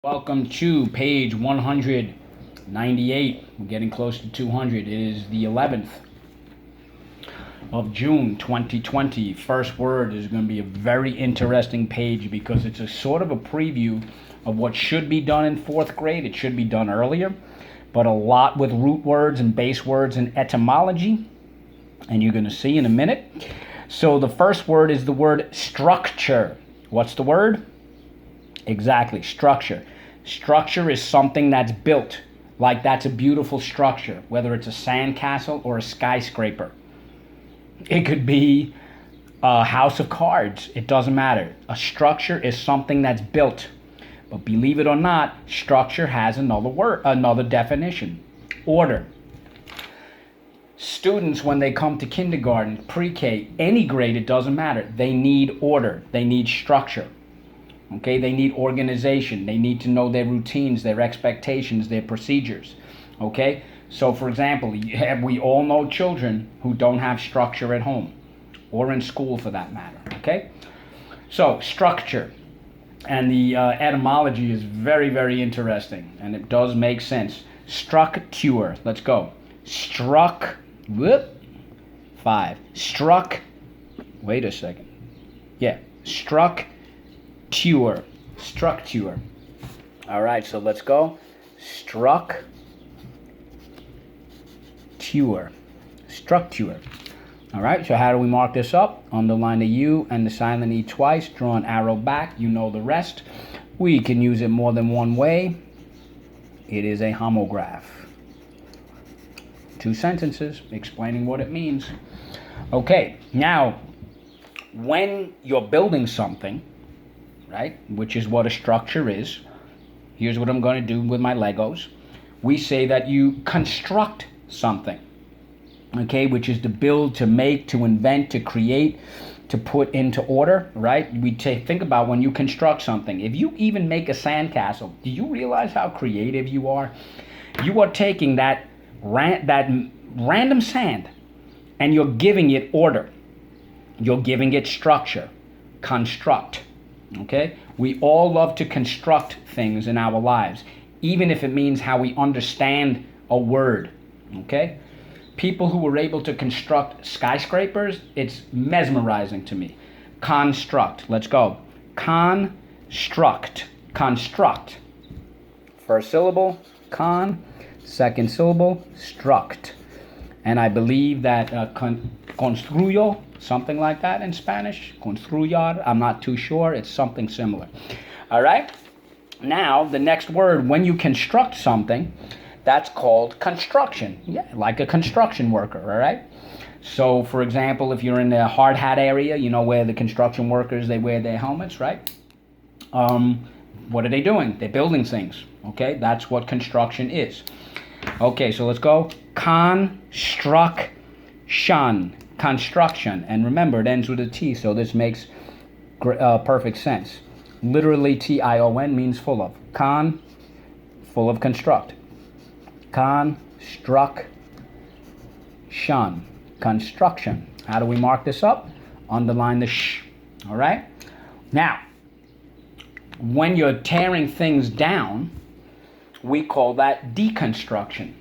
Welcome to page 198. We're getting close to 200. It is the 11th of June 2020. First word is going to be a very interesting page because it's a sort of a preview of what should be done in fourth grade. It should be done earlier, but a lot with root words and base words and etymology, and you're going to see in a minute. So the first word is the word structure. What's the word? Exactly, structure. Structure is something that's built, like that's a beautiful structure, whether it's a sandcastle or a skyscraper. It could be a house of cards. It doesn't matter. A structure is something that's built. But believe it or not, structure has another definition. Order. Students, when they come to kindergarten, pre-K, any grade, it doesn't matter. They need order. They need structure. Okay, they need organization. They need to know their routines, their expectations, their procedures. Okay, so for example, we all know children who don't have structure at home or in school for that matter. Okay, so structure and the etymology is very, very interesting and it does make sense. Structure. Let's go. Struck. Whoop. 5. Struck. Wait a second. Yeah. Structure. Structure. All right, so let's go. Structure. Structure. All right, so how do we mark this up? Underline the U and the silent E twice. Draw an arrow back. You know the rest. We can use it more than one way. It is a homograph. 2 sentences explaining what it means. Okay, now, when you're building something, right, which is what a structure is. Here's what I'm going to do with my Legos. We say that you construct something, okay, which is to build, to make, to invent, to create, to put into order, right? Think about when you construct something. If you even make a sandcastle, do you realize how creative you are? You are taking that random sand and you're giving it order. You're giving it structure. Construct. Okay? We all love to construct things in our lives, even if it means how we understand a word. Okay? People who were able to construct skyscrapers, it's mesmerizing to me. Construct. Let's go. Construct. Construct. First syllable, con. Second syllable, struct. And I believe that construyo, something like that in Spanish. Construyar, I'm not too sure. It's something similar. All right? Now, the next word, when you construct something, that's called construction. Yeah, like a construction worker, all right? So, for example, if you're in the hard hat area, you know where the construction workers, they wear their helmets, right? What are they doing? They're building things, okay? That's what construction is. Okay, so let's go. Construction. Construction. And remember, it ends with a T, so this makes perfect sense. Literally, Tion means full of. Full of construct. Construction. Construction. How do we mark this up? Underline the sh. All right? Now, when you're tearing things down, we call that deconstruction.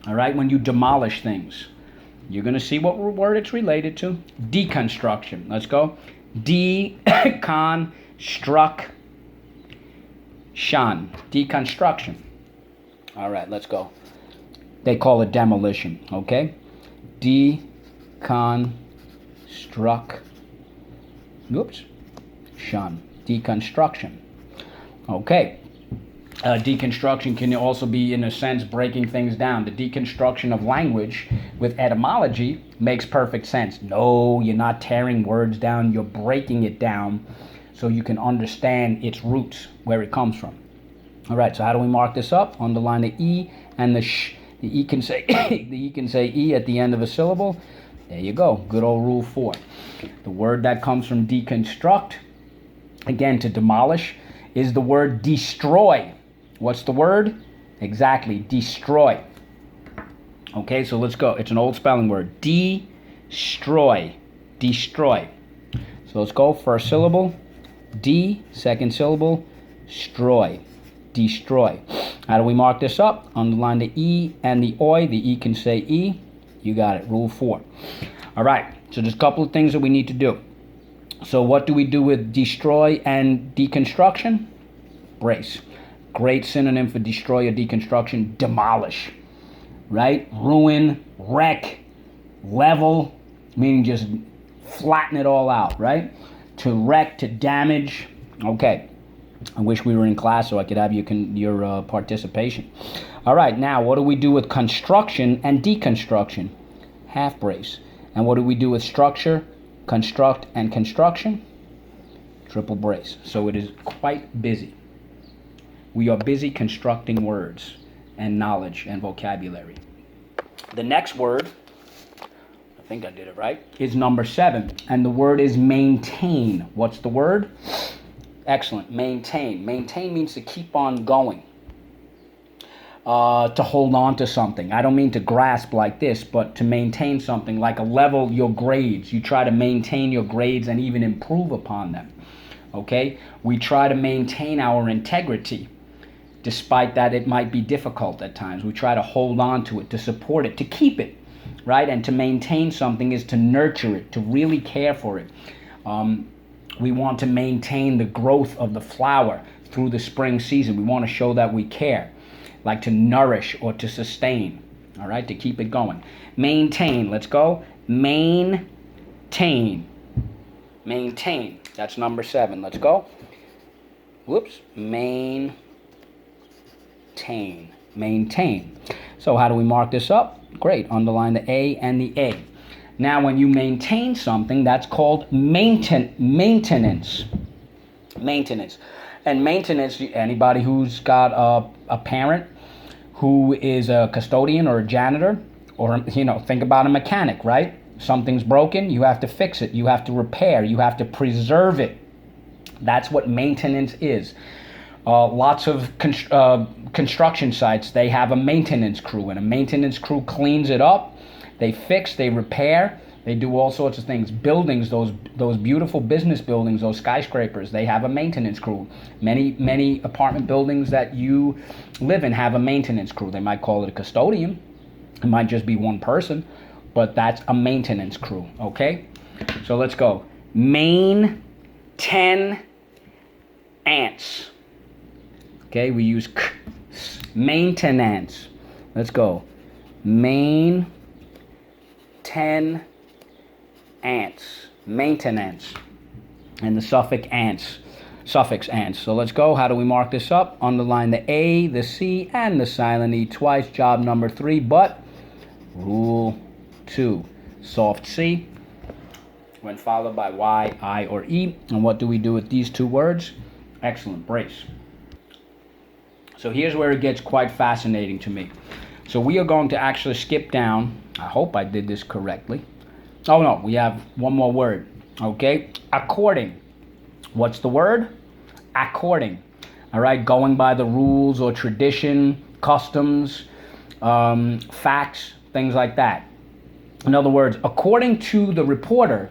All right? When you demolish things. You're going to see what word it's related to. Deconstruction. Let's go. Deconstruction. Deconstruction. All right, let's go. They call it demolition, okay? Deconstruction. Deconstruction. Okay. Deconstruction can also be, in a sense, breaking things down. The deconstruction of language with etymology makes perfect sense. No, you're not tearing words down. You're breaking it down so you can understand its roots, where it comes from. All right, so how do we mark this up? Underline the E and the sh. The E can say E at the end of a syllable. There you go. Good old rule 4. The word that comes from deconstruct, again, to demolish, is the word destroy. What's the word? Exactly, destroy. Okay, so let's go. It's an old spelling word. Destroy. Destroy. So let's go. First syllable, D. Second syllable, stroy. destroy. How do we mark this up? Underline the E and the OI. The E can say E. You got it. Rule 4. All right. So there's a couple of things that we need to do. So what do we do with destroy and deconstruction? Brace. Great synonym for destroy or deconstruction. Demolish. Right? Ruin, wreck, level, meaning just flatten it all out, right? To wreck, to damage. Okay. I wish we were in class so I could have your participation. All right, now what do we do with construction and deconstruction? Half brace. And what do we do with structure, construct, and construction? Triple brace. So it is quite busy. We are busy constructing words and knowledge and vocabulary. The next word, I think I did it right, is number 7. And the word is maintain. What's the word? Excellent. Maintain. Maintain means to keep on going. To hold on to something. I don't mean to grasp like this, but to maintain something, like a level, your grades. You try to maintain your grades and even improve upon them. Okay? We try to maintain our integrity, despite that it might be difficult at times. We try to hold on to it, to support it, to keep it, right? And to maintain something is to nurture it, to really care for it. We want to maintain the growth of the flower through the spring season. We want to show that we care, like to nourish or to sustain, all right, to keep it going. Maintain, let's go. Maintain. Maintain, that's number 7. Let's go. Whoops, maintain. Maintain. So how do we mark this up? Great, underline the A and the A. Now, when you maintain something, that's called maintenance. Maintenance. And maintenance, anybody who's got a parent who is a custodian or a janitor, or, think about a mechanic, right? Something's broken, you have to fix it. You have to repair. You have to preserve it. That's what maintenance is. Lots of construction sites, they have a maintenance crew, and a maintenance crew cleans it up. They fix, they repair, they do all sorts of things. Buildings, those beautiful business buildings, those skyscrapers, they have a maintenance crew. Many apartment buildings that you live in have a maintenance crew. They might call it a custodian. It might just be one person, but that's a maintenance crew, okay? So let's go. Maintenance. Okay, we use maintenance. Let's go. Maintenance. Maintenance. And the suffix ants. So let's go. How do we mark this up? Underline the A, the C, and the silent E twice. Job number 3, but rule 2. Soft C when followed by Y, I, or E. And what do we do with these 2 words? Excellent. Brace. So here's where it gets quite fascinating to me. So we are going to actually skip down. I hope I did this correctly. Oh no, we have one more word. Okay, according. What's the word? According. All right, going by the rules or tradition, customs, facts, things like that. In other words, according to the reporter,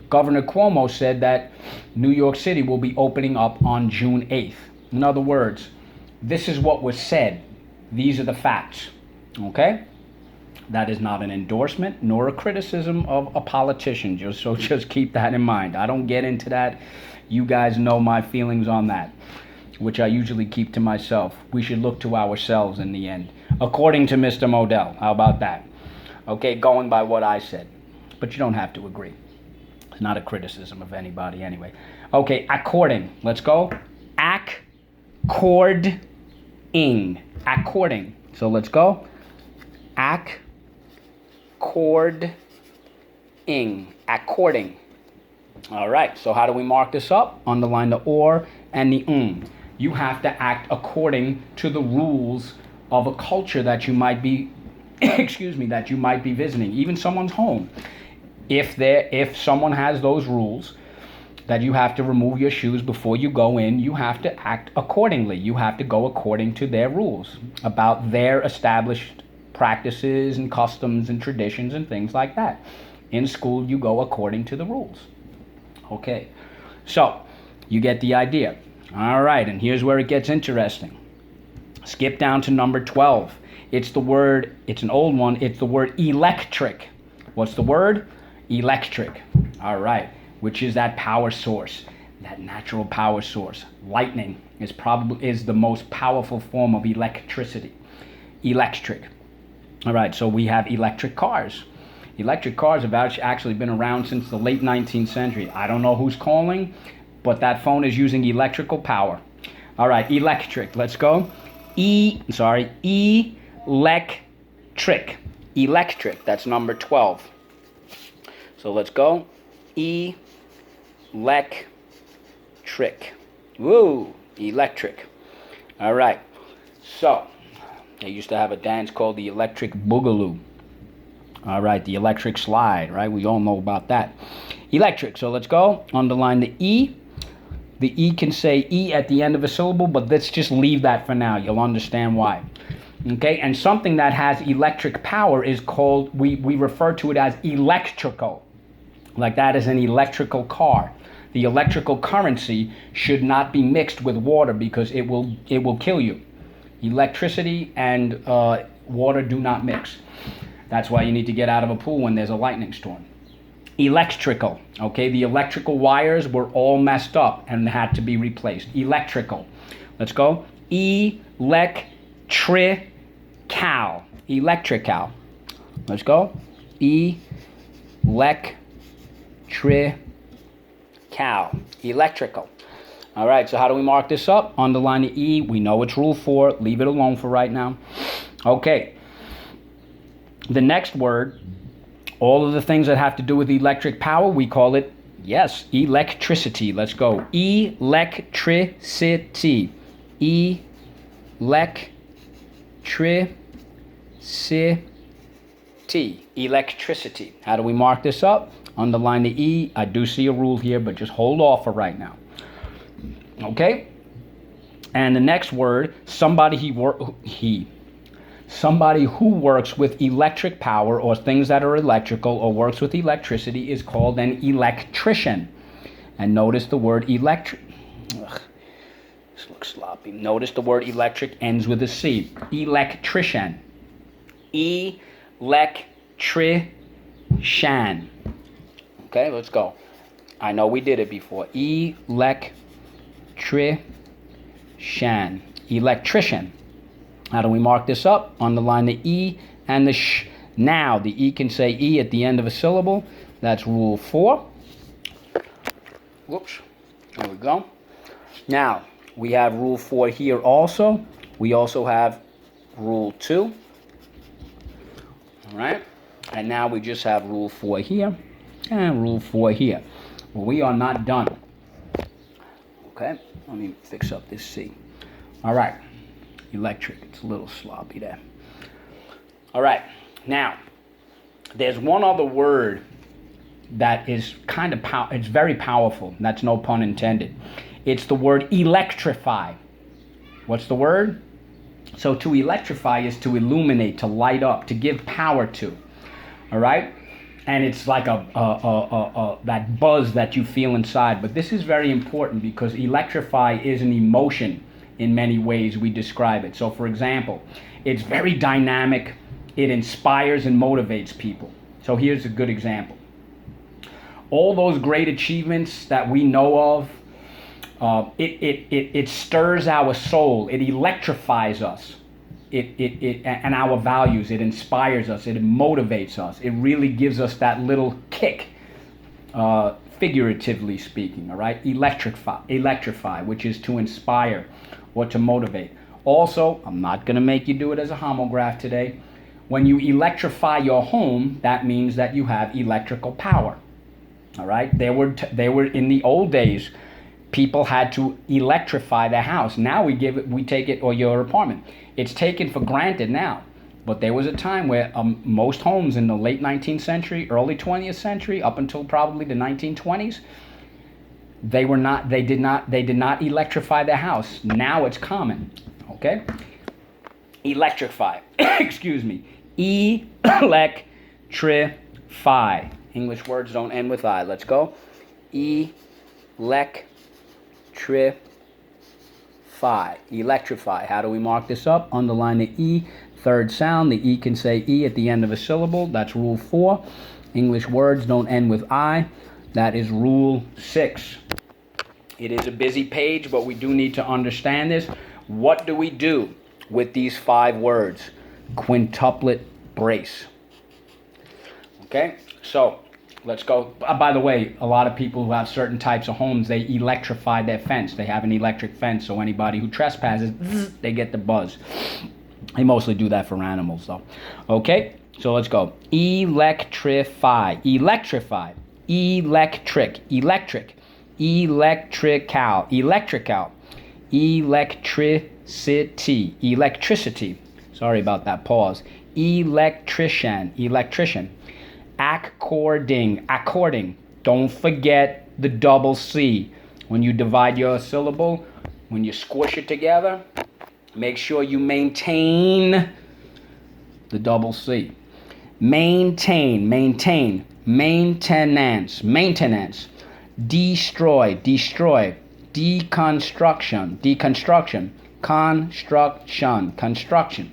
Governor Cuomo said that New York City will be opening up on June 8th. In other words, this is what was said. These are the facts. Okay? That is not an endorsement nor a criticism of a politician. Just keep that in mind. I don't get into that. You guys know my feelings on that, which I usually keep to myself. We should look to ourselves in the end. According to Mr. Modell. How about that? Okay, going by what I said. But you don't have to agree. It's not a criticism of anybody anyway. Okay, according. Let's go. According. According. So let's go. According. All right, so how do we mark this up? Underline the or and the You have to act according to the rules of a culture that you might be, that you might be visiting, even someone's home. If someone has those rules that you have to remove your shoes before you go in, you have to act accordingly. You have to go according to their rules about their established practices and customs and traditions and things like that. In school, you go according to the rules. Okay, so you get the idea. All right, and here's where it gets interesting. Skip down to number 12. It's an old one, it's the word electric. What's the word? Electric. All right, which is that power source, that natural power source. Lightning is the most powerful form of electricity. Electric. All right, so we have electric cars. Electric cars have actually been around since the late 19th century. I don't know who's calling, but that phone is using electrical power. All right, electric. Let's go. Electric. Electric. That's number 12. So let's go. Electric. Woo, electric. All right. So, they used to have a dance called the Electric Boogaloo. All right, the electric slide, right? We all know about that. Electric. So let's go. Underline the E. The E can say E at the end of a syllable, but let's just leave that for now. You'll understand why. Okay, and something that has electric power is called, we refer to it as electrical. Like that is an electrical car. The electrical currency should not be mixed with water because it will kill you. Electricity and water do not mix. That's why you need to get out of a pool when there's a lightning storm. Electrical, okay? The electrical wires were all messed up and had to be replaced. Electrical. Let's go. Electrical. Electrical. Let's go. Electrical. All right, so how do we mark this up? Underline the E. We know it's rule 4. Leave it alone for right now. Okay. The next word, all of the things that have to do with electric power, we call it, yes, electricity. Let's go. Electricity. Electricity. How do we mark this up? Underline the E. I do see a rule here, but just hold off for right now. Okay? And the next word, somebody who works with electric power or things that are electrical or works with electricity is called an electrician. And notice the word electric. This looks sloppy. Notice the word electric ends with a C. Electrician. Electrician. Okay, let's go. I know we did it before. Electrician. Electrician. How do we mark this up? Underline the E and the sh. Now, the E can say E at the end of a syllable. That's rule 4. Whoops. There we go. Now, we have rule 4 here also. We also have rule 2. All right. And now we just have rule 4 here and rule 4 here. Well, we are not done. Okay. Let me fix up this C. All right. Electric. It's a little sloppy there. All right. Now, there's one other word that is kind of it's very powerful. That's no pun intended. It's the word electrify. What's the word? So to electrify is to illuminate, to light up, to give power to. All right? And it's like that buzz that you feel inside. But this is very important because electrify is an emotion. In many ways we describe it. So for example, it's very dynamic. It inspires and motivates people. So here's a good example. All those great achievements that we know of, it stirs our soul. It electrifies us. And our values. It inspires us. It motivates us. It really gives us that little kick, figuratively speaking. All right, electrify, which is to inspire or to motivate. Also, I'm not going to make you do it as a homograph today. When you electrify your home, that means that you have electrical power. All right, they were in the old days. People had to electrify their house. Now we take it, or your apartment. It's taken for granted now. But there was a time where most homes in the late 19th century, early 20th century, up until probably the 1920s, they did not electrify their house. Now it's common. Okay? Electrify. Excuse me. Electrify. English words don't end with I. Let's go. Electrify. Electrify. Electrify. How do we mark this up? Underline the E. Third sound. The E can say E at the end of a syllable. That's rule 4. English words don't end with I. That is rule 6. It is a busy page, but we do need to understand this. What do we do with these 5 words? Quintuplet brace. Okay, so let's go. By the way, a lot of people who have certain types of homes, they electrify their fence. They have an electric fence, so anybody who trespasses, they get the buzz. They mostly do that for animals, though. Okay, so let's go. Electrify. Electrify. Electric. Electric. Electrical. Electrical. Electricity. Electricity. Sorry about that pause. Electrician. Electrician. According. According. Don't forget the double C. When you divide your syllable, when you squish it together, make sure you maintain the double C. Maintain. Maintain. Maintenance. Maintenance. Destroy. Destroy. Deconstruction. Deconstruction. Construction. Construction.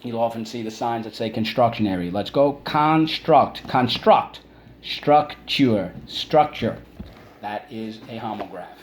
You'll often see the signs that say construction area. Let's go. Construct. Construct. Structure. Structure. That is a homograph.